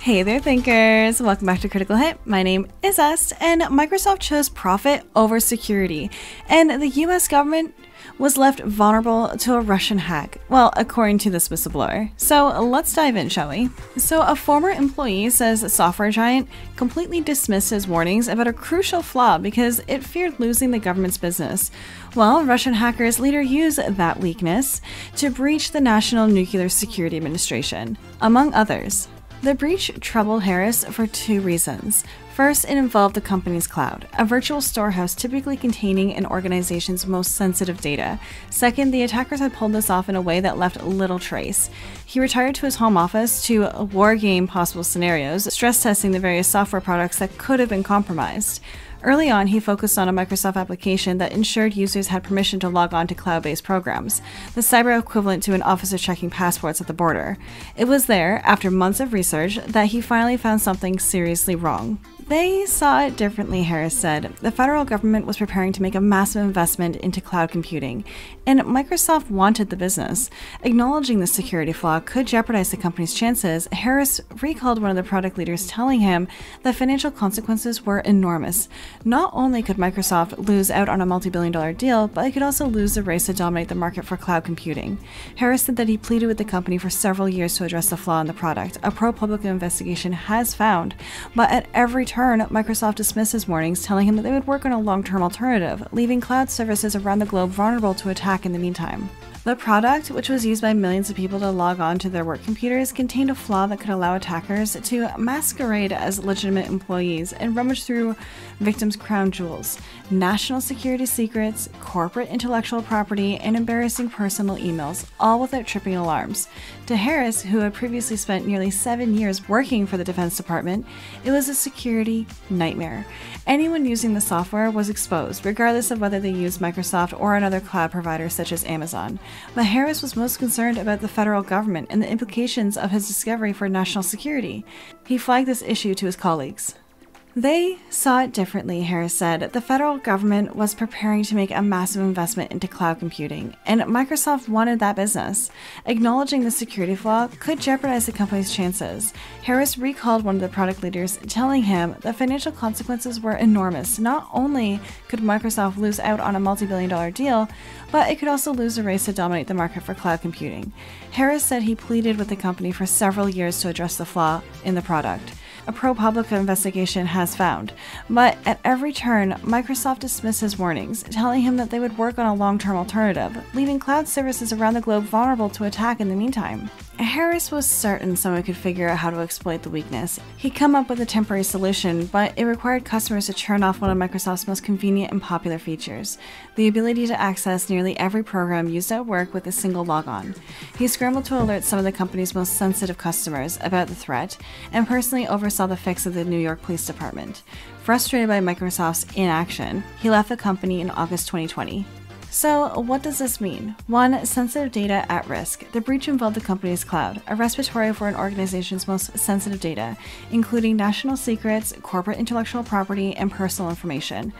Hey there, thinkers! Welcome back to Critical Hit. My name is Est, and Microsoft chose profit over security, and the US government was left vulnerable to a Russian hack. Well, according to this whistleblower. So let's dive in, shall we? So a former employee says the software giant completely dismissed his warnings about a crucial flaw because it feared losing the government's business. Well, Russian hackers later used that weakness to breach the National Nuclear Security Administration, among others. The breach troubled Harris for two reasons. First, it involved the company's cloud, a virtual storehouse typically containing an organization's most sensitive data. Second, the attackers had pulled this off in a way that left little trace. He retired to his home office to wargame possible scenarios, stress testing the various software products that could have been compromised. Early on, he focused on a Microsoft application that ensured users had permission to log on to cloud-based programs, the cyber equivalent to an officer checking passports at the border. It was there, after months of research, that he finally found something seriously wrong. They saw it differently, Harris said. The federal government was preparing to make a massive investment into cloud computing, and Microsoft wanted the business. Acknowledging the security flaw could jeopardize the company's chances, Harris recalled one of the product leaders telling him that financial consequences were enormous. Not only could Microsoft lose out on a multi-billion-dollar deal, but it could also lose the race to dominate the market for cloud computing. Harris said that he pleaded with the company for several years to address the flaw in the product, a ProPublica investigation has found, but at every turn, Microsoft dismissed his warnings, telling him that they would work on a long-term alternative, leaving cloud services around the globe vulnerable to attack in the meantime. The product, which was used by millions of people to log on to their work computers, contained a flaw that could allow attackers to masquerade as legitimate employees and rummage through victims' crown jewels, national security secrets, corporate intellectual property, and embarrassing personal emails, all without tripping alarms. To Harris, who had previously spent nearly 7 years working for the Defense Department, it was a security nightmare. Anyone using the software was exposed, regardless of whether they used Microsoft or another cloud provider such as Amazon. But Harris was most concerned about the federal government and the implications of his discovery for national security. He flagged this issue to his colleagues. They saw it differently, Harris said. The federal government was preparing to make a massive investment into cloud computing, and Microsoft wanted that business. Acknowledging the security flaw could jeopardize the company's chances. Harris recalled one of the product leaders, telling him that financial consequences were enormous. Not only could Microsoft lose out on a multi-billion-dollar deal, but it could also lose the race to dominate the market for cloud computing. Harris said he pleaded with the company for several years to address the flaw in the product. A ProPublica investigation has found, but at every turn, Microsoft dismissed his warnings, telling him that they would work on a long-term alternative, leaving cloud services around the globe vulnerable to attack in the meantime. Harris was certain someone could figure out how to exploit the weakness. He'd come up with a temporary solution, but it required customers to turn off one of Microsoft's most convenient and popular features, the ability to access nearly every program used at work with a single logon. He scrambled to alert some of the company's most sensitive customers about the threat, and personally oversaw the fix of the New York Police Department. Frustrated by Microsoft's inaction, he left the company in August 2020. So, what does this mean? 1. Sensitive data at risk. The breach involved the company's cloud, a repository for an organization's most sensitive data, including national secrets, corporate intellectual property, and personal information.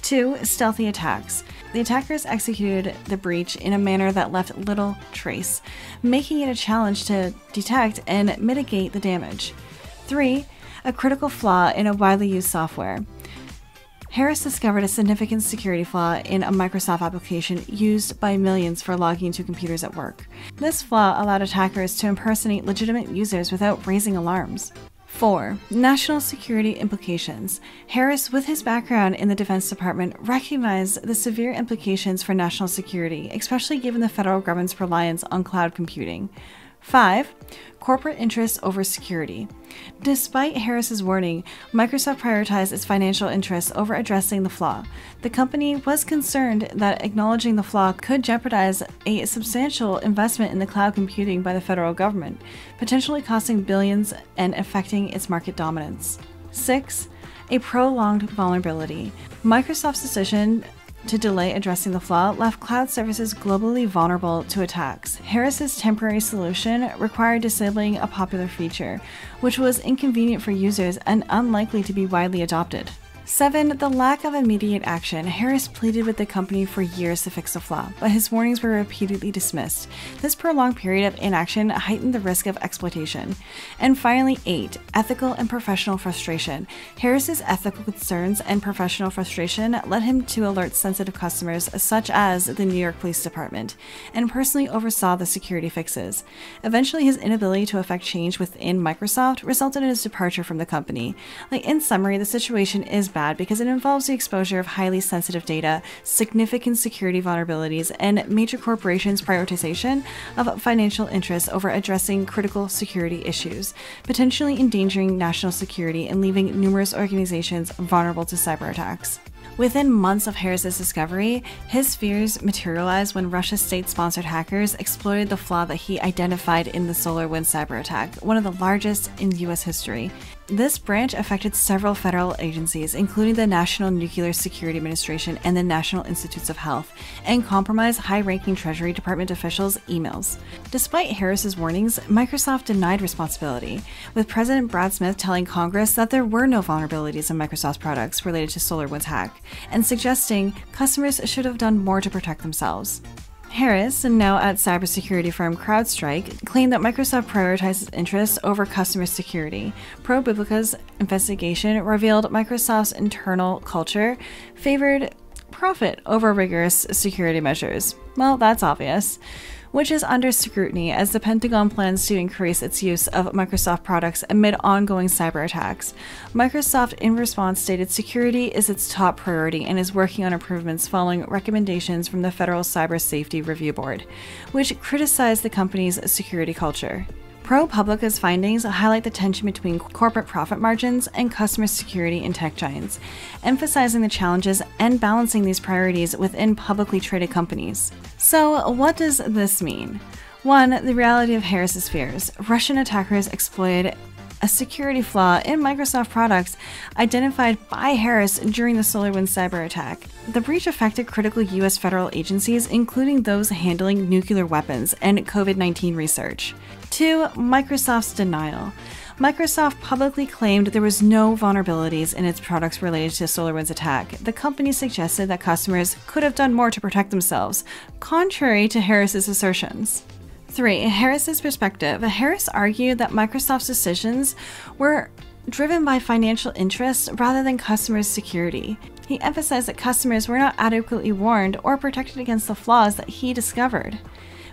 2. Stealthy attacks. The attackers executed the breach in a manner that left little trace, making it a challenge to detect and mitigate the damage. 3. A critical flaw in a widely used software. Harris discovered a significant security flaw in a Microsoft application used by millions for logging into computers at work. This flaw allowed attackers to impersonate legitimate users without raising alarms. 4. National security implications. Harris, with his background in the Defense Department, recognized the severe implications for national security, especially given the federal government's reliance on cloud computing. 5. Corporate interests over security. Despite Harris's warning, Microsoft prioritized its financial interests over addressing the flaw. The company was concerned that acknowledging the flaw could jeopardize a substantial investment in the cloud computing by the federal government, potentially costing billions and affecting its market dominance. 6. A prolonged vulnerability. Microsoft's decision to delay addressing the flaw left cloud services globally vulnerable to attacks. Harris's temporary solution required disabling a popular feature, which was inconvenient for users and unlikely to be widely adopted. 7. The lack of immediate action. Harris pleaded with the company for years to fix the flaw, but his warnings were repeatedly dismissed. This prolonged period of inaction heightened the risk of exploitation. And finally, 8. Ethical and professional frustration. Harris's ethical concerns and professional frustration led him to alert sensitive customers such as the New York Police Department, and personally oversaw the security fixes. Eventually, his inability to effect change within Microsoft resulted in his departure from the company. In summary, the situation is bad because it involves the exposure of highly sensitive data, significant security vulnerabilities, and major corporations' prioritization of financial interests over addressing critical security issues, potentially endangering national security and leaving numerous organizations vulnerable to cyber attacks. Within months of Harris's discovery, his fears materialized when Russia's state-sponsored hackers exploited the flaw that he identified in the SolarWinds cyber attack, one of the largest in U.S. history. This branch affected several federal agencies, including the National Nuclear Security Administration and the National Institutes of Health, and compromised high-ranking Treasury Department officials' emails. Despite Harris's warnings, Microsoft denied responsibility, with President Brad Smith telling Congress that there were no vulnerabilities in Microsoft's products related to SolarWinds hack, and suggesting customers should have done more to protect themselves. Harris, now at cybersecurity firm CrowdStrike, claimed that Microsoft prioritizes interests over customer security. ProPublica's investigation revealed Microsoft's internal culture favored profit over rigorous security measures. Well, that's obvious. Which is under scrutiny as the Pentagon plans to increase its use of Microsoft products amid ongoing cyber attacks. Microsoft, in response, stated security is its top priority and is working on improvements following recommendations from the Federal Cyber Safety Review Board, which criticized the company's security culture. ProPublica's findings highlight the tension between corporate profit margins and customer security in tech giants, emphasizing the challenges and balancing these priorities within publicly traded companies. So, what does this mean? 1. The reality of Harris's fears. Russian attackers exploited a security flaw in Microsoft products identified by Harris during the SolarWinds cyber attack. The breach affected critical U.S. federal agencies, including those handling nuclear weapons and COVID-19 research. 2. Microsoft's denial. Microsoft publicly claimed there was no vulnerabilities in its products related to SolarWinds attack. The company suggested that customers could have done more to protect themselves, contrary to Harris's assertions. 3. Harris's perspective. Harris argued that Microsoft's decisions were driven by financial interests rather than customers' security. He emphasized that customers were not adequately warned or protected against the flaws that he discovered.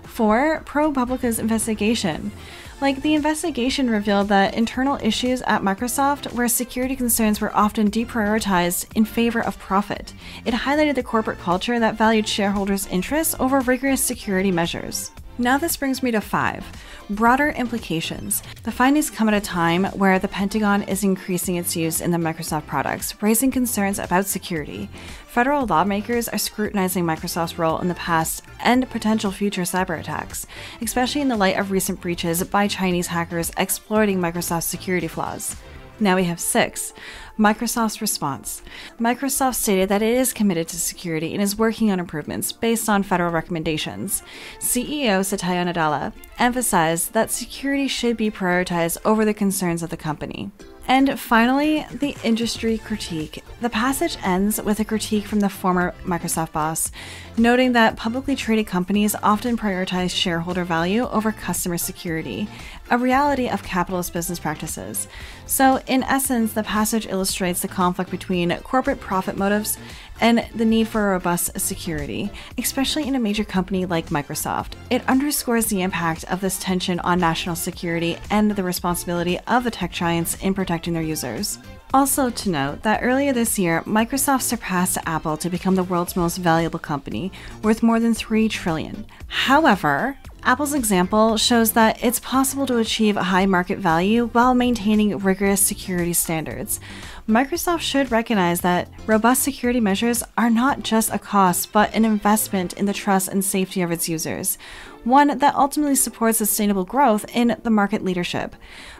4. ProPublica's investigation. The investigation revealed that internal issues at Microsoft where security concerns were often deprioritized in favor of profit. It highlighted the corporate culture that valued shareholders' interests over rigorous security measures. Now this brings me to 5. Broader implications. The findings come at a time where the Pentagon is increasing its use in the Microsoft products, raising concerns about security. Federal lawmakers are scrutinizing Microsoft's role in the past and potential future cyber attacks, especially in the light of recent breaches by Chinese hackers exploiting Microsoft's security flaws. Now we have 6. Microsoft's response. Microsoft stated that it is committed to security and is working on improvements based on federal recommendations. CEO Satya Nadella emphasized that security should be prioritized over the concerns of the company. And finally, the industry critique. The passage ends with a critique from the former Microsoft boss, noting that publicly traded companies often prioritize shareholder value over customer security, a reality of capitalist business practices. So, in essence, the passage illustrates the conflict between corporate profit motives and the need for a robust security, especially in a major company like Microsoft. It underscores the impact of this tension on national security and the responsibility of the tech giants in protecting their users. Also to note that earlier this year, Microsoft surpassed Apple to become the world's most valuable company, worth more than $3 trillion. However, Apple's example shows that it's possible to achieve a high market value while maintaining rigorous security standards. Microsoft should recognize that robust security measures are not just a cost, but an investment in the trust and safety of its users, one that ultimately supports sustainable growth in the market leadership.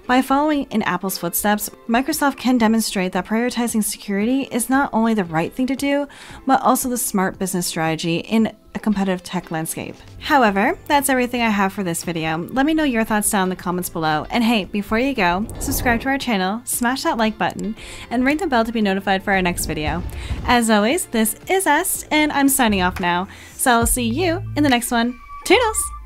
By following in Apple's footsteps, Microsoft can demonstrate that prioritizing security is not only the right thing to do, but also the smart business strategy in a competitive tech landscape. However, that's everything I have for this video. Let me know your thoughts down in the comments below. And hey, before you go, subscribe to our channel, smash that like button, and ring the bell to be notified for our next video. As always, this is Est, and I'm signing off now. So I'll see you in the next one. Toodles!